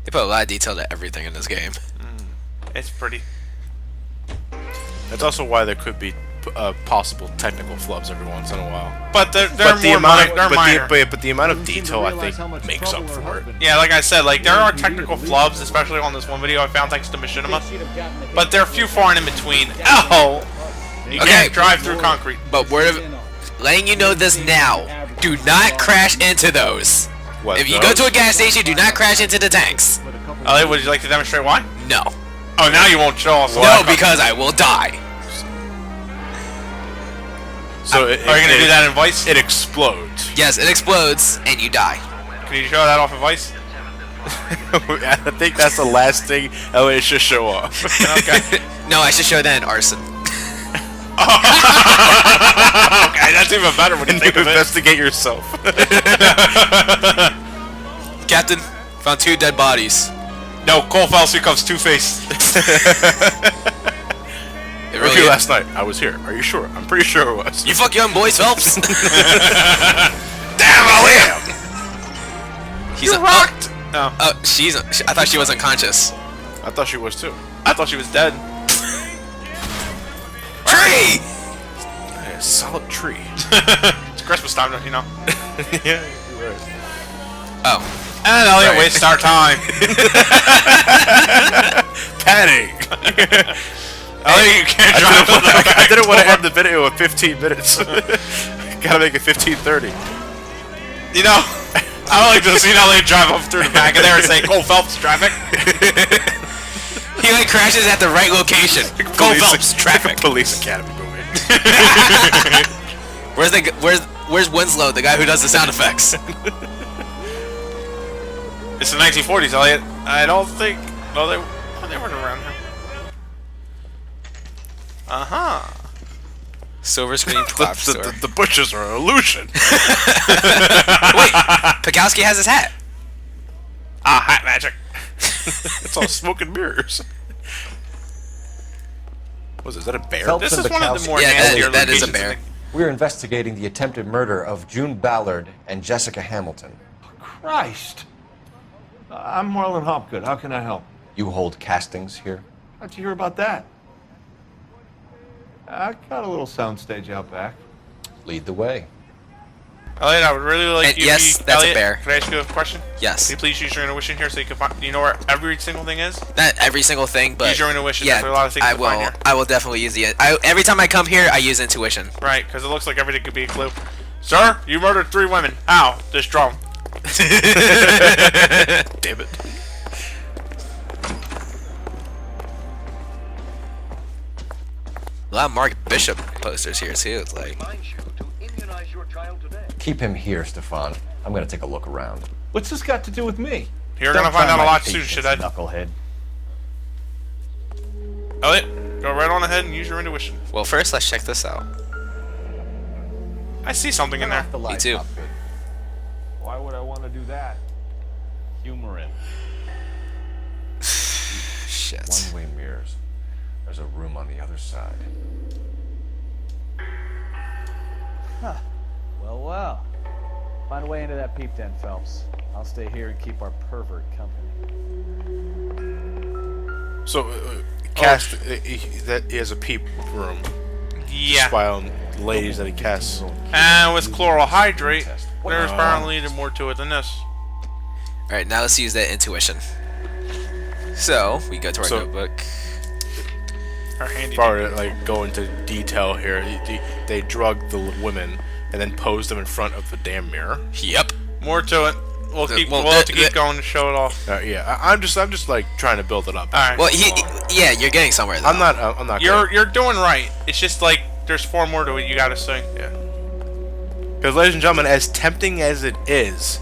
They put a lot of detail to everything in this game. It's pretty. That's also why there could be possible technical flubs every once in a while. But they're But more minor. the amount of detail I think makes up for it. Yeah, like I said, like there are technical flubs, especially on this one video I found thanks to Machinima. But they're few far and in between. Oh! You can't drive through concrete. But letting you know this now. Do not crash into those. What, If you go to a gas station, do not crash into the tanks. Elliot, would you like to demonstrate why? No. Oh, now you won't show us. No, because I will die. So are you gonna do that in Vice? It explodes. Yes, it explodes, and you die. Can you show that off in Vice? I think that's the last thing Elliot should show off. Okay. No, I should show that in arson. Okay, that's even better when you think of it. Investigate yourself. Captain, found 2 dead bodies. No, Cole Phelps becomes Two-Face. It Really really last night. I was here. Are you sure? I'm pretty sure it was. You fuck young boys, Phelps. Damn, Elliot! He's rocked. No. I thought she was unconscious. I thought she was too. I thought she was dead. Tree. Yeah, solid tree. It's Christmas time, you know. Yeah, you're right. Oh. And Elliot wastes our time. Panic! Elliot, you can't drive with that guy. I didn't want to end the video with 15 minutes. Gotta make it 15:30. You know, I would like to see Elliot drive up through the back of there and say, Cole Phelps, traffic. He like crashes at the right location. Go Phelps, traffic. Police Academy movie. Where's Winslow, the guy who does the sound effects? It's the 1940s, Elliot. I don't think. No, they weren't around here. Silver screen clock store. The bushes are an illusion. Wait, Pekowski has his hat. Ah, hat magic. It's all smoke and mirrors. Is that a bear? Phelps This and is one of the more Yeah, nastier that is a locations, I bear. think. We're investigating the attempted murder of June Ballard and Jessica Hamilton. Christ! I'm Marlon Hopgood. How can I help? You hold castings here? How'd you hear about that? I got a little soundstage out back. Lead the way. Elliot, I would really like And you yes, to be... that's a Elliot, bear. Can I ask you a question? Yes. Can you please use your intuition here so you can find... You know where every single thing is? Not every single thing, but Use your intuition. yeah, There's a lot of things I to find will. here. I will definitely use every time I come here, I use intuition. Right, because it looks like everything could be a clue. Sir, you murdered 3 women. How? This drum. Damn it. A lot of Mark Bishop posters here too. It's like Keep him here, Stefan. I'm gonna take a look around. What's this got to do with me? You're Don't going to find try out a my lot soon, patience, should I? knucklehead. Elliot, go right on ahead and use your intuition. well, first let's check this out. I see something in there. Me too. Why would I want to do that? Humor in. Shit. One-way mirrors. There's a room on the other side. Well. Find a way into that peep den, Phelps. I'll stay here and keep our pervert company. So, that he has a peep room. Yeah. Spy on ladies that he casts. And with chloral hydrate, there's apparently more to it than this. All right, now let's use that intuition. So we go to our notebook. Our handy. Far like go into detail here. They drug the women and then posed them in front of the damn mirror. Yep. More to it. We'll Well, have to keep going to show it off. Yeah, I'm just like trying to build it up. All right. Well, yeah, you're getting somewhere though. I'm not. You're doing right. It's just like there's 4 more to it. You gotta sing. Yeah. Because, ladies and gentlemen, as tempting as it is,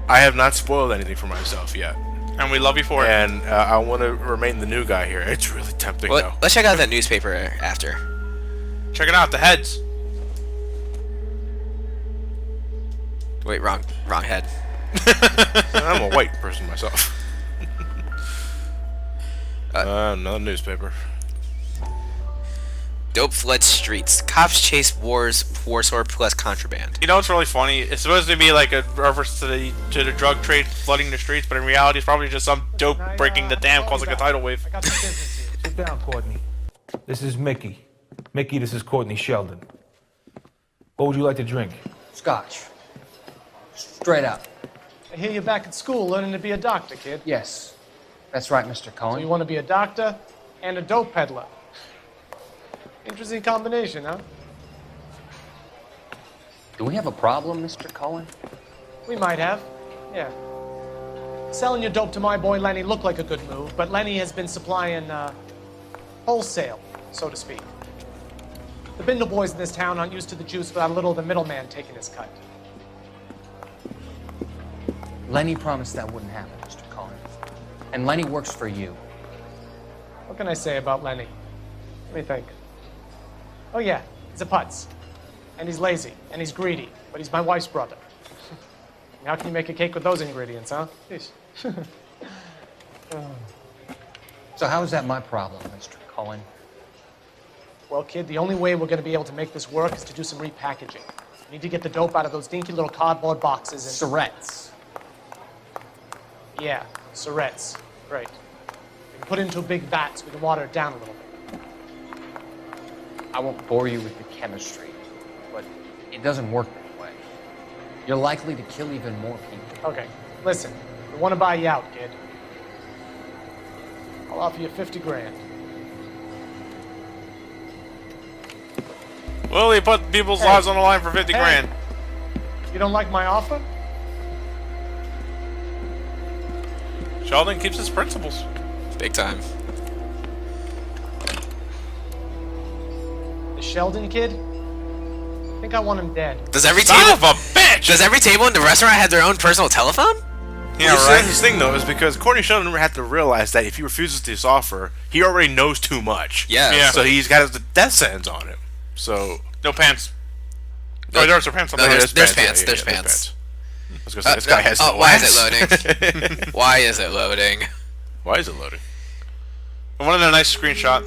I have not spoiled anything for myself yet. And we love you for it. And I want to remain the new guy here. It's really tempting, though. Let's check out that newspaper after. Check it out. The heads. Wait, wrong head. I'm a white person myself. Another newspaper. Dope fled streets. Cops chase warsaw plus contraband. You know what's really funny? It's supposed to be like a reference to the drug trade flooding the streets, but in reality, it's probably just some dope breaking the dam causing a tidal wave. I got some business here. Sit down, Courtney. This is Mickey. Mickey, this is Courtney Sheldon. What would you like to drink? Scotch. Straight up. I hear you're back at school learning to be a doctor, kid. Yes. That's right, Mr. So Cohen. you want to be a doctor and a dope peddler. Interesting combination, huh? Do we have a problem, Mr. Cohen? We might have. Yeah. Selling your dope to my boy Lenny looked like a good move, but Lenny has been supplying, wholesale, so to speak. The Bindle boys in this town aren't used to the juice without a little of the middleman taking his cut. Lenny promised that wouldn't happen, Mr. Cohen. And Lenny works for you. What can I say about Lenny? Let me think. Oh yeah, he's a putz. And he's lazy, and he's greedy, but he's my wife's brother. How can you make a cake with those ingredients, huh? Jeez. So how is that my problem, Mr. Cohen? Well, kid, the only way we're going to be able to make this work is to do some repackaging. We need to get the dope out of those dinky little cardboard boxes and... Surrettes. Yeah, Surrettes. Right. We can put it into a big vat so we can water it down a little bit. I won't bore you with the chemistry, but it doesn't work that way. You're likely to kill even more people. Okay, listen. We want to buy you out, kid. I'll offer you 50 grand. Well, he put people's lives on the line for 50 grand. You don't like my offer? Sheldon keeps his principles. Big time. The Sheldon kid? I think I want him dead. Does every Son table of a bitch! Does every table in the restaurant have their own personal telephone? Yeah, Well, right. This thing though is because Courtney Sheldon had to realize that if he refuses this offer, he already knows too much. Yeah. Yeah. So he's got his death sentence on him. So No pants. Oh, there's pants on No, there. there's pants. There's pants. I was gonna say this guy has no why ass. is it loading? Why is it loading? Why is it loading? I wanted a nice screenshot.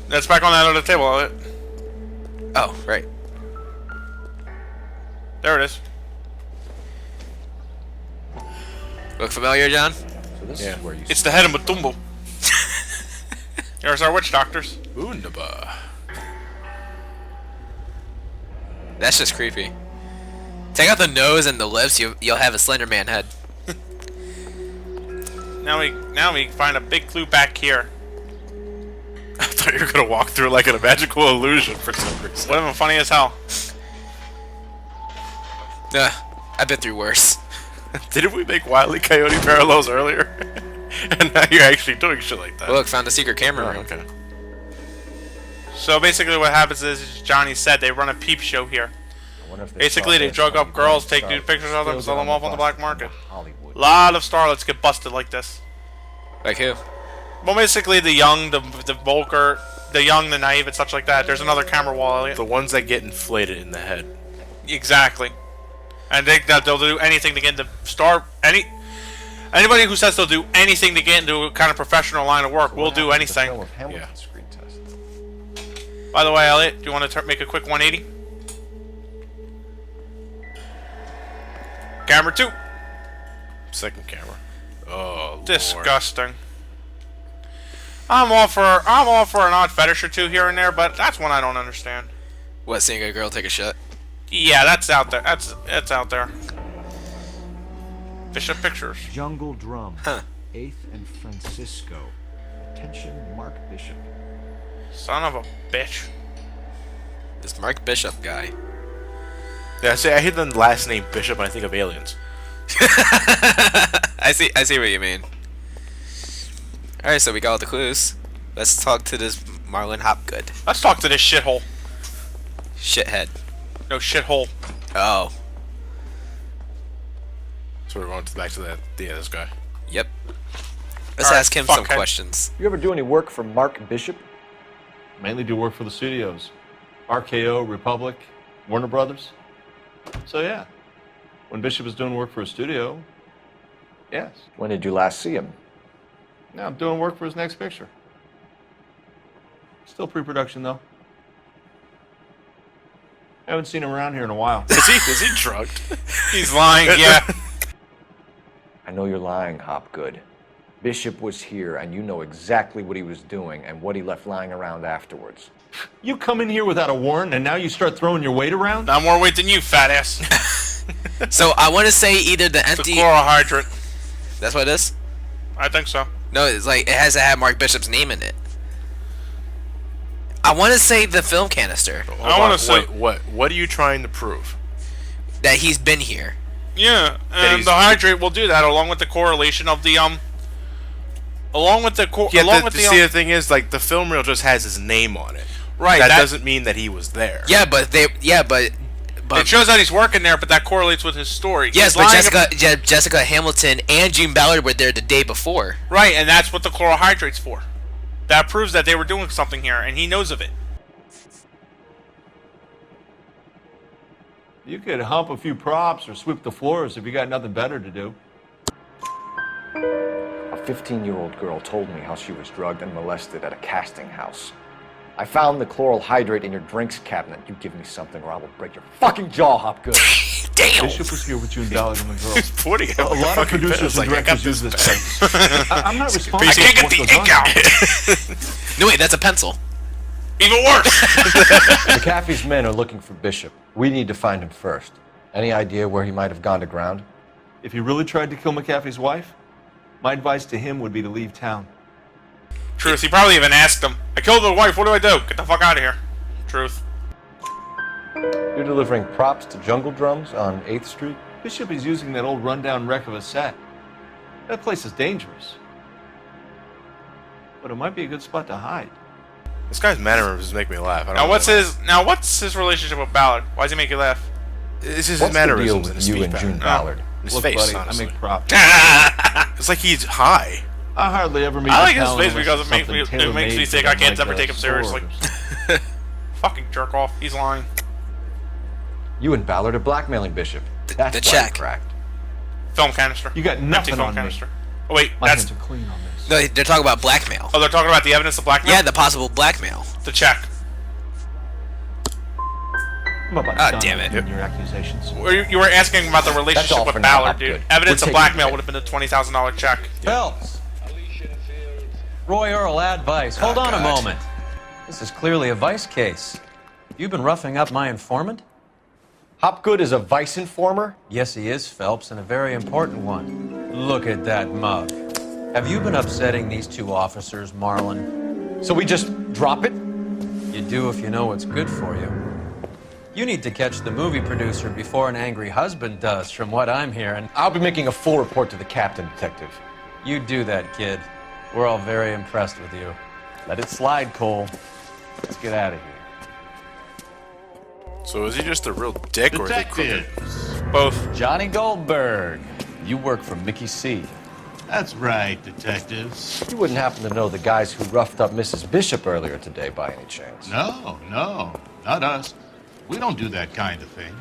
That's back on that other table, Elliot. Oh, right. There it is. Look familiar, John? So this Yeah. is where you It's the head of Matumbo. There's our witch doctors. Wunderbar. That's just creepy. Take out the nose and the lips, you'll have a Slender Man head. Now we find a big clue back here. I thought you were gonna walk through like in a magical illusion for some reason. Would have been funny as hell. I've been through worse. Didn't we make Wile E. Coyote parallels earlier? And now you're actually doing shit like that. Look, found a secret camera room. Okay. So basically what happens is, as Johnny said, they run a peep show here. I wonder if they Basically, saw they this drug on up girls, take Hollywood nude pictures of them, Stars, sell them off on the bus black market. from Hollywood. A lot of starlets get busted like this. Like who? Well, basically the young, the vulgar, the young, the naive, and such like that. There's another camera wall, Elliot. The ones that get inflated in the head. Exactly. And they'll do anything to get into anybody who says they'll do anything to get into a kind of professional line of work will do anything. The film of Hamilton screen test. By the way, Elliot, do you want to make a quick 180? Camera 2. Second camera. Oh, Disgusting. I'm all for an odd fetish or two here and there, but that's one I don't understand. What, seeing a girl take a shit? Yeah, that's out there. That's out there. Bishop Pictures. Jungle Drum. Huh. 8th and Francisco. Attention, Mark Bishop. Son of a bitch. This Mark Bishop guy. Yeah, see, I hear the last name Bishop and I think of aliens. I see what you mean. Alright, so we got all the clues. Let's talk to this Marlon Hopgood. Let's talk to this shithole. Shithead. No shithole. Oh. So we're going back to this guy. Yep. Let's Alright, ask him some fuckhead. questions. You ever do any work for Mark Bishop? Mainly do work for the studios. RKO, Republic, Warner Brothers. So yeah, when Bishop is doing work for a studio, yes. When did you last see him? Now I'm doing work for his next picture. Still pre-production, though. Haven't seen him around here in a while. Is he drugged? He's lying, yeah. I know you're lying, Hopgood. Bishop was here, and you know exactly what he was doing and what he left lying around afterwards. You come in here without a warrant, and now you start throwing your weight around? Not more weight than you, fat ass. So I want to say either the The empty. chloral hydrate. That's what it is. I think so. No, it's like it has to have Mark Bishop's name in it. I want to say the film canister I want to say What are you trying to prove? that he's been here. yeah, and he's- the hydrate will do that along with the correlation of the along with the See, the thing is, like, the film reel just has his name on it. right. That doesn't mean that he was there. Yeah, but it shows that he's working there, but that correlates with his story. yes, He's but lying Jessica Hamilton and June Ballard were there the day before. right, and that's what the chloral hydrate's for. That proves that they were doing something here, and he knows of it. You could hump a few props or sweep the floors if you got nothing better to do. A 15-year-old girl told me how she was drugged and molested at a casting house. I found the chloral hydrate in your drinks cabinet. You give me something or I will break your fucking jaw, Hopgood. Damn. Bishop was here with June Ballard and the girls. Pointing at A lot of producers and directors use this place. I'm not responsible I can't for get what the goes ink on out. here. No, wait, that's a pencil. Even worse. McAfee's men are looking for Bishop. We need to find him first. Any idea where he might have gone to ground? If he really tried to kill McAfee's wife, my advice to him would be to leave town. Truth. He probably even asked him, "I killed the wife. What do I do? Get the fuck out of here." Truth. You're delivering props to Jungle Drums on 8th Street? Bishop is using that old rundown wreck of a set. That place is dangerous. But it might be a good spot to hide. This guy's mannerisms make me laugh. I don't Now know what's his relationship with Ballard? Why does he make you laugh? It's just his What's the deal mannerisms and with his you speech and pattern. June Ballard? His Look, face, buddy, honestly. I make props. It's like he's high. I hardly ever meet I like his talent face unless because it's it makes something me tailor-made think for I them, can't like ever a take him sword seriously. or something. Fucking jerk off. He's lying. You and Ballard are blackmailing Bishop. That's the why check. you cracked. Film canister. You got Empty nothing film on me. canister. Oh wait, My that's. hands are clean on this. No, they're talking about blackmail. Oh, they're talking about the evidence of blackmail. Yeah, the possible blackmail. The check. I'm about Ah, done damn it. with your accusations. You were asking about the all relationship for with now, Ballard, Hopgood. dude. Evidence We're of taking blackmail it. would have been a $20,000 check. Phelps! Roy Earl, advice. Hold on a moment. This is clearly a vice case. You've been roughing up my informant? Hopgood is a vice informer? Yes, he is, Phelps, and a very important one. Look at that mug. Have you been upsetting these two officers, Marlon? So we just drop it? You do if you know what's good for you. You need to catch the movie producer before an angry husband does, from what I'm hearing. I'll be making a full report to the captain, detective. You do that, kid. We're all very impressed with you. Let it slide, Cole. Let's get out of here. So is he just a real dick or is he crooked? Both. Johnny Goldberg, you work for Mickey C. That's right, detectives. You wouldn't happen to know the guys who roughed up Mrs. Bishop earlier today by any chance? No, not us. We don't do that kind of thing.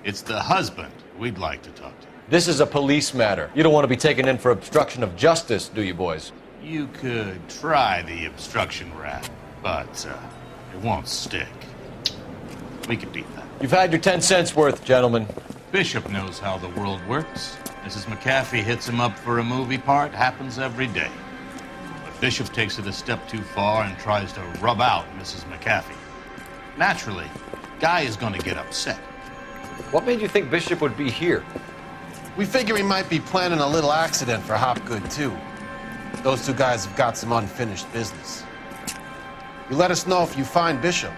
It's the husband we'd like to talk to. This is a police matter. You don't want to be taken in for obstruction of justice, do you, boys? You could try the obstruction rap, but it won't stick. We could beat that. You've had your 10 cents worth, gentlemen. Bishop knows how the world works. Mrs. McAfee hits him up for a movie part, happens every day. But Bishop takes it a step too far and tries to rub out Mrs. McAfee. Naturally, Guy is going to get upset. What made you think Bishop would be here? We figure he might be planning a little accident for Hopgood, too. Those two guys have got some unfinished business. You let us know if you find Bishop.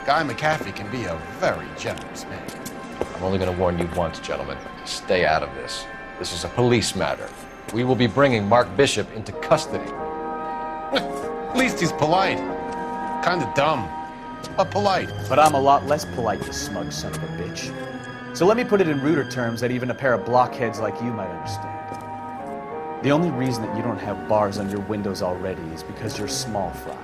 Guy McAfee can be a very generous man. I'm only going to warn you once, gentlemen. Stay out of this. This is a police matter. We will be bringing Mark Bishop into custody. At least he's polite. Kind of dumb, but polite. But I'm a lot less polite, you smug son of a bitch. So let me put it in ruder terms that even a pair of blockheads like you might understand. The only reason that you don't have bars on your windows already is because you're small fry.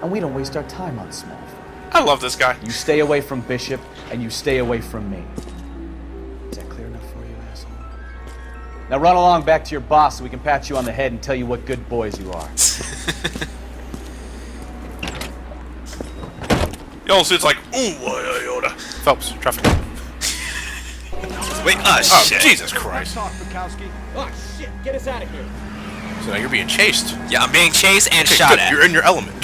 And we don't waste our time on small fry. I love this guy. You stay away from Bishop, and you stay away from me. Is that clear enough for you, asshole? Now run along back to your boss so we can pat you on the head and tell you what good boys you are. Yellow suit's like, ooh, Yoda. Phelps, traffic. Wait, Oh, shit. Jesus Christ. Talk, Bukowski. Oh, shit. Get us out of here. So now you're being chased. Yeah, I'm being chased and Okay, shot good. at. You're in your element.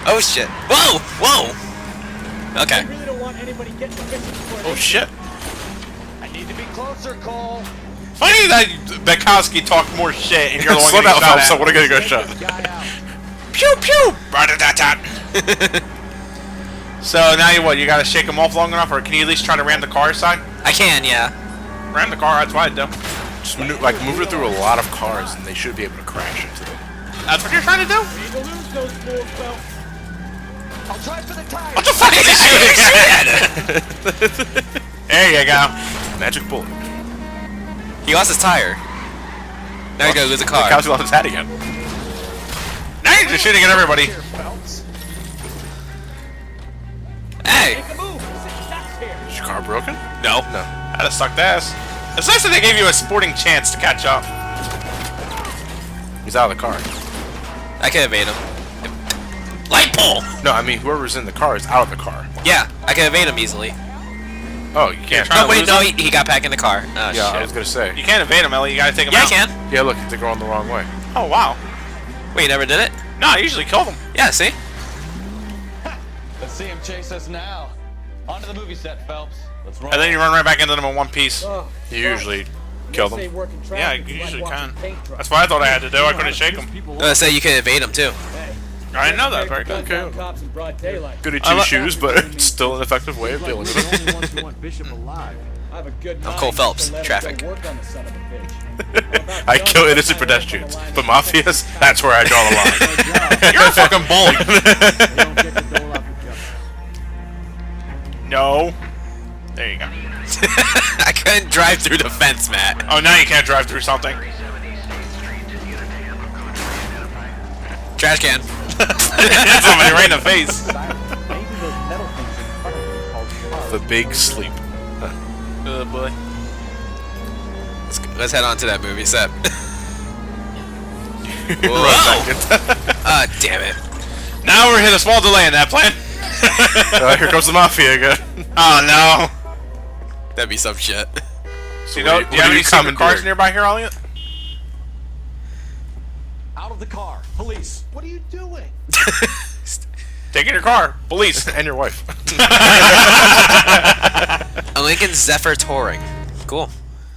Oh shit. Whoa! Whoa! Okay. I really don't want anybody getting the picture before Oh shit. I need to be closer, Cole. Funny that Bukowski talked more shit and you're the one Slow getting down, shot Phelps. at. So what are you gonna go shot? Pew pew! Rat-a-tat-tat. So now you what? You gotta shake him off long enough, or can you at least try to ram the car aside? I can, yeah. Ram the car. That's what I'd do. Just move it through a lot of cars, and they should be able to crash into them. That's what you're trying to do? We need to lose those fools, Phelps. I'll try for the tire. What the fuck is this shooting? There you go. Magic bullet. He lost his tire. Now he's gonna lose a car. Bukowski lost his hat again. Now you're just shooting at everybody. Hey! Make a move. This is taxpayer. Is your car broken? No. No. That'd have sucked ass. It's nice that they gave you a sporting chance to catch up. He's out of the car. I can evade him. Light pole! No, I mean whoever's in the car is out of the car. Yeah, I can evade him easily. Oh, you can't. Trying Oh to wait, lose no, him? he got back in the car. Oh Yeah, shit. I was gonna say. You can't evade him, Ellie. You gotta take him Yeah, I out. can. Yeah, look, they're going the wrong way. Oh, wow. Wait, you never did it? No, I usually kill them. Yeah, see? Let's see him chase us now. On to the movie set, Phelps. Let's roll. And then you run right back into them in one piece. Oh, You usually kill them. Yeah, you usually can. That's what I thought I had to do. I couldn't shake them. I say you can evade him too. I didn't know that. Very good. Okay. Cops in broad daylight. Good at two shoes, but it's still an effective way of dealing with it. The only ones who want Bishop alive. I have a good I'm Cole Phelps, traffic. Work on the son of a bitch. I kill innocent pedestrians, but mafias, that's where I draw the line. You're a fucking bully. They don't get to dole out the justice. No. There you go. I couldn't drive through the fence, Matt. Oh, now you can't drive through something. Trash can. Somebody right in the face. Maybe those metal things in front of me called cars. The big sleep. Oh, boy. Let's head on to that movie set. Whoa! Ah, damn it. Now we're hitting a small delay in that plan. Here comes the mafia again. Oh, no. That'd be some shit. So do you have any secret cars nearby here, Elliot? Out of the car. Police. What are you doing? Take in your car. Police. And your wife. A Lincoln Zephyr Touring. Cool.